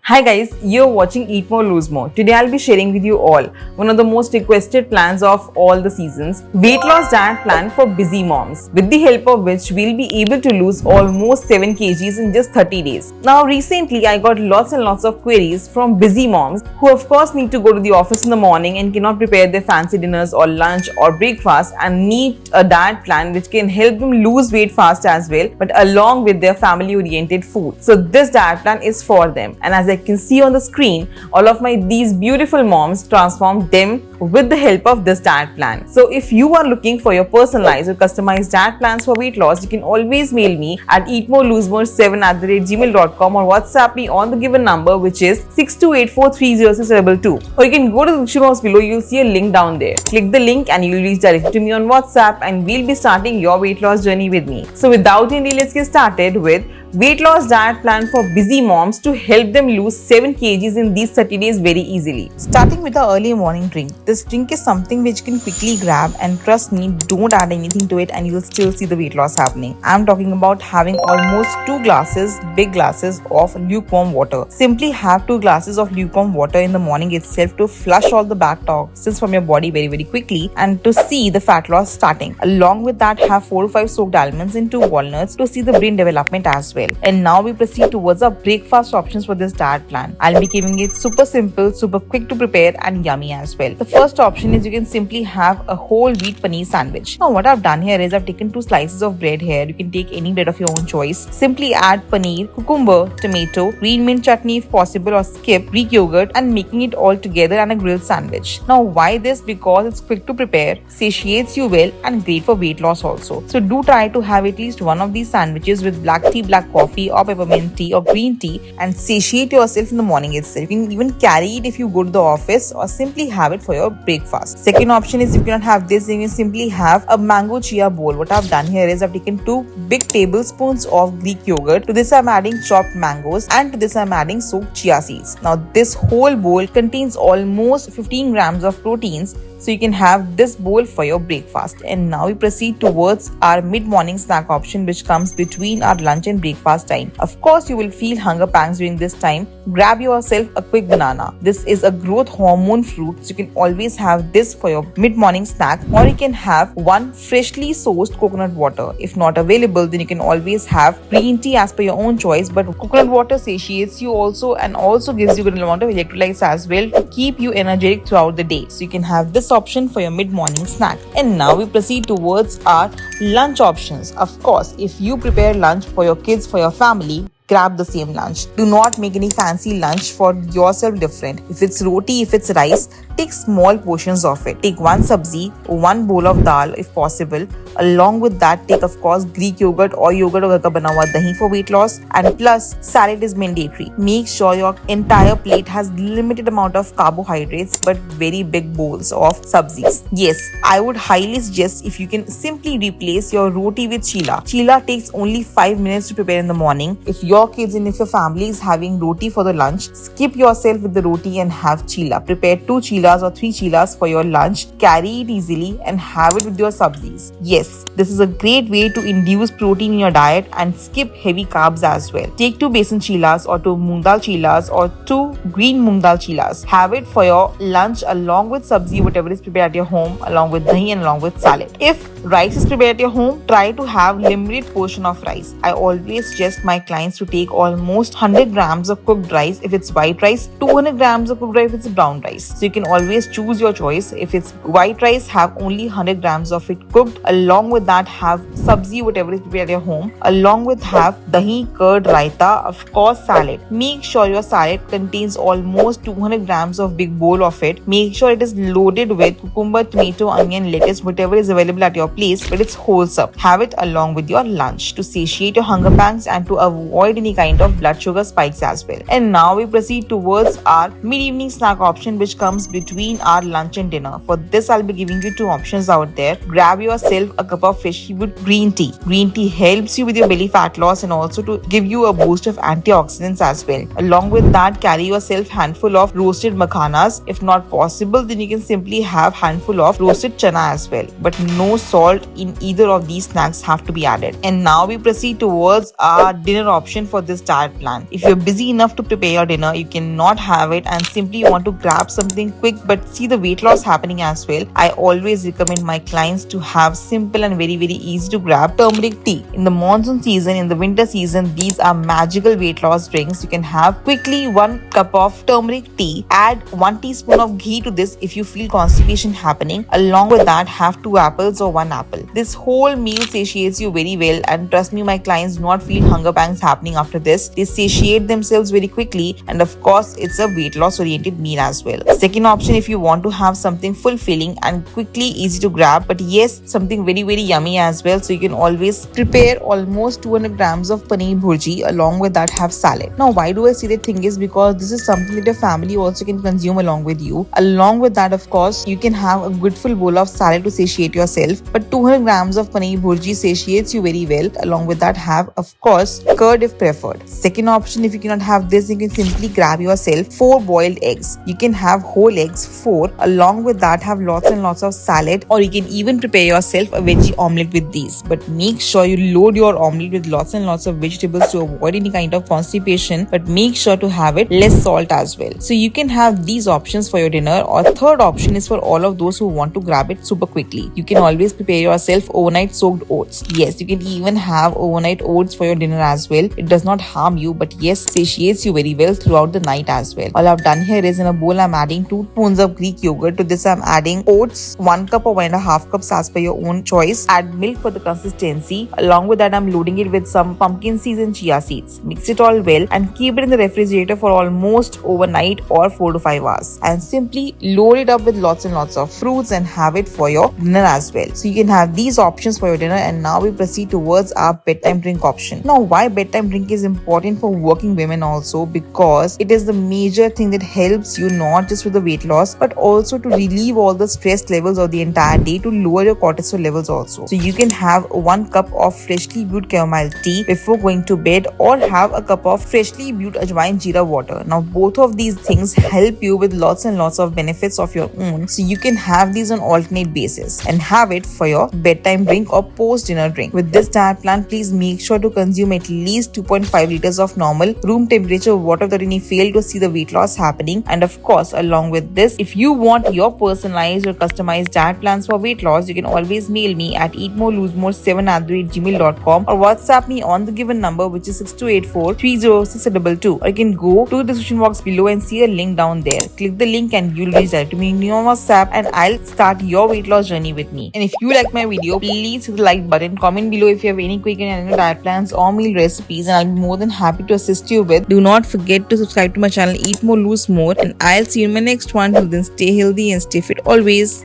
Hi guys, you're watching Eat More Lose More. Today I'll be sharing with you all one of the most requested plans of all the seasons, weight loss diet plan for busy moms, with the help of which we'll be able to lose almost 7 kgs in just 30 days. Now recently I got lots and lots of queries from busy moms who of course need to go to the office in the morning and cannot prepare their fancy dinners or lunch or breakfast and need a diet plan which can help them lose weight fast as well, but along with their family oriented food. So this diet plan is for them, and as I can see on the screen, all of these beautiful moms transformed them with the help of this diet plan. So if you are looking for your personalized or customized diet plans for weight loss, you can always mail me at eatmorelosemore7@gmail.com or WhatsApp me on the given number, which is 6284306222. Or you can go to the description box below. You'll see a link down there. Click the link and you'll reach directly to me on WhatsApp, and we'll be starting your weight loss journey with me. So without any delay, let's get started with weight loss diet plan for busy moms to help them lose 7 kgs in these 30 days very easily. Starting with the early morning drink. This drink is something which you can quickly grab, and trust me, don't add anything to it and you'll still see the weight loss happening. I'm talking about having almost 2 glasses, big glasses of lukewarm water. Simply have 2 glasses of lukewarm water in the morning itself to flush all the bad toxins from your body very quickly and to see the fat loss starting. Along with that, have 4 to 5 soaked almonds and 2 walnuts to see the brain development as well. And now we proceed towards our breakfast options for this diet plan. I'll be giving it super simple, super quick to prepare and yummy as well. The first option is you can simply have a whole wheat paneer sandwich. Now what I've done here is I've taken 2 slices of bread here. You can take any bread of your own choice. Simply add paneer, cucumber, tomato, green mint chutney if possible, or skip Greek yogurt, and making it all together and a grilled sandwich. Now why this? Because it's quick to prepare, satiates you well, and great for weight loss also. So do try to have at least one of these sandwiches with black tea, black coffee, or peppermint tea or green tea, and satiate yourself in the morning itself. You can even carry it if you go to the office or simply have it for your breakfast. Second option is if you cannot have this, then you can simply have a mango chia bowl. What I've done here is I've taken 2 big tablespoons of Greek yogurt. To this I'm adding chopped mangoes, and to this I'm adding soaked chia seeds. Now this whole bowl contains almost 15 grams of proteins, so you can have this bowl for your breakfast. And now we proceed towards our mid-morning snack option, which comes between our lunch and breakfast time. Of course, you will feel hunger pangs during this time. Grab yourself a quick banana. This is a growth hormone fruit, so you can always have this for your mid-morning snack, or you can have 1 freshly sourced coconut water. If not available, then you can always have green tea as per your own choice, but coconut water satiates you also and also gives you a good amount of electrolytes as well to keep you energetic throughout the day. So you can have this option for your mid-morning snack. And now we proceed towards our lunch options. Of course, if you prepare lunch for your kids, for your family, grab the same lunch. Do not make any fancy lunch for yourself different. If it's roti, if it's rice, take small portions of it. Take 1 sabzi, 1 bowl of dal if possible. Along with that, take of course Greek yogurt or yogurt or ka bana hua dahi for weight loss, and plus salad is mandatory. Make sure your entire plate has limited amount of carbohydrates but very big bowls of sabzis. Yes, I would highly suggest if you can simply replace your roti with chila. Chila takes only 5 minutes to prepare in the morning. If your kids and if your family is having roti for the lunch, skip yourself with the roti and have chila. Prepare 2 chilas or 3 chilas for your lunch. Carry it easily and have it with your sabzis. Yes, this is a great way to induce protein in your diet and skip heavy carbs as well. Take 2 besan chilas or 2 moong dal chilas or 2 green moong dal chilas. Have it for your lunch along with sabzi, whatever is prepared at your home, along with dahi and along with salad. If rice is prepared at your home, try to have limited portion of rice. I always suggest my clients to take almost 100 grams of cooked rice if it's white rice, 200 grams of cooked rice if it's brown rice. So you can always choose your choice. If it's white rice, have only 100 grams of it cooked. Along with that, have sabzi, whatever is prepared at your home. Along with have dahi, curd, raita, of course salad. Make sure your salad contains almost 200 grams of big bowl of it. Make sure it is loaded with cucumber, tomato, onion, lettuce, whatever is available at your place, but it's wholesome. Have it along with your lunch to satiate your hunger pangs and to avoid any kind of blood sugar spikes as well. And now we proceed towards our mid-evening snack option, which comes between our lunch and dinner. For this, I'll be giving you 2 options out there. Grab yourself a cup of fish with green tea. Green tea helps you with your belly fat loss and also to give you a boost of antioxidants as well. Along with that, carry yourself handful of roasted makhanas. If not possible, then you can simply have handful of roasted chana as well, but no salt salt in either of these snacks have to be added. And now we proceed towards our dinner option for this diet plan. If you're busy enough to prepare your dinner, you cannot have it and simply want to grab something quick but see the weight loss happening as well, I always recommend my clients to have simple and very easy to grab turmeric tea. In the monsoon season, in the winter season, these are magical weight loss drinks. You can have quickly 1 cup of turmeric tea, add 1 teaspoon of ghee to this if you feel constipation happening. Along with that, have 2 apples or 1 apple. This whole meal satiates you very well, and trust me, my clients do not feel hunger pangs happening after this. They satiate themselves very quickly, and of course it's a weight loss oriented meal as well. Second option, if you want to have something fulfilling and quickly easy to grab, but yes, something very yummy as well, so you can always prepare almost 200 grams of paneer bhurji. Along with that, have salad. Now why do I say the thing is because this is something that your family also can consume along with you. Along with that, of course, you can have a good full bowl of salad to satiate yourself, but 200 grams of paneer bhurji satiates you very well. Along with that, have of course curd if preferred. Second option, if you cannot have this, you can simply grab yourself 4 boiled eggs. You can have whole eggs 4. Along with that, have lots and lots of salad, or you can even prepare yourself a veggie omelette with these. But make sure you load your omelette with lots and lots of vegetables to avoid any kind of constipation, but make sure to have it less salt as well. So you can have these options for your dinner. Or third option is for all of those who want to grab it super quickly. You can always prepare yourself overnight soaked oats. Yes, you can even have overnight oats for your dinner as well. It does not harm you, but yes, satiates you very well throughout the night as well. All I've done here is in a bowl I'm adding 2 spoons of Greek yogurt. To this I'm adding oats, 1 cup or 1.5 cups as per your own choice. Add milk for the consistency. Along with that, I'm loading it with some pumpkin seeds and chia seeds. Mix it all well and keep it in the refrigerator for almost overnight or 4 to 5 hours. And simply load it up with lots and lots of fruits and have it for your dinner as well. So you can have these options for your dinner. And now we proceed towards our bedtime drink option. Now why bedtime drink is important for working women also, because it is the major thing that helps you not just with the weight loss but also to relieve all the stress levels of the entire day, to lower your cortisol levels also. So you can have 1 cup of freshly brewed chamomile tea before going to bed, or have a cup of freshly brewed ajwain jeera water. Now both of these things help you with lots and lots of benefits of your own, so you can have these on alternate basis and have it for your bedtime drink or post dinner drink. With this diet plan, please make sure to consume at least 2.5 liters of normal room temperature water without any fail to see the weight loss happening. And of course, along with this, if you want your personalized or customized diet plans for weight loss, you can always mail me at eatmorelosemore7@gmail.com or WhatsApp me on the given number, which is 6284-30622. Or you can go to the description box below and see a link down there. Click the link and you'll reach direct to me on WhatsApp, and I'll start your weight loss journey with me. And if you like my video, please hit the like button, comment below if you have any quick and diet plans or meal recipes, and I'll be more than happy to assist you with. Do not forget to subscribe to my channel Eat More Lose More, and I'll see you in my next one. Till then, stay healthy and stay fit always.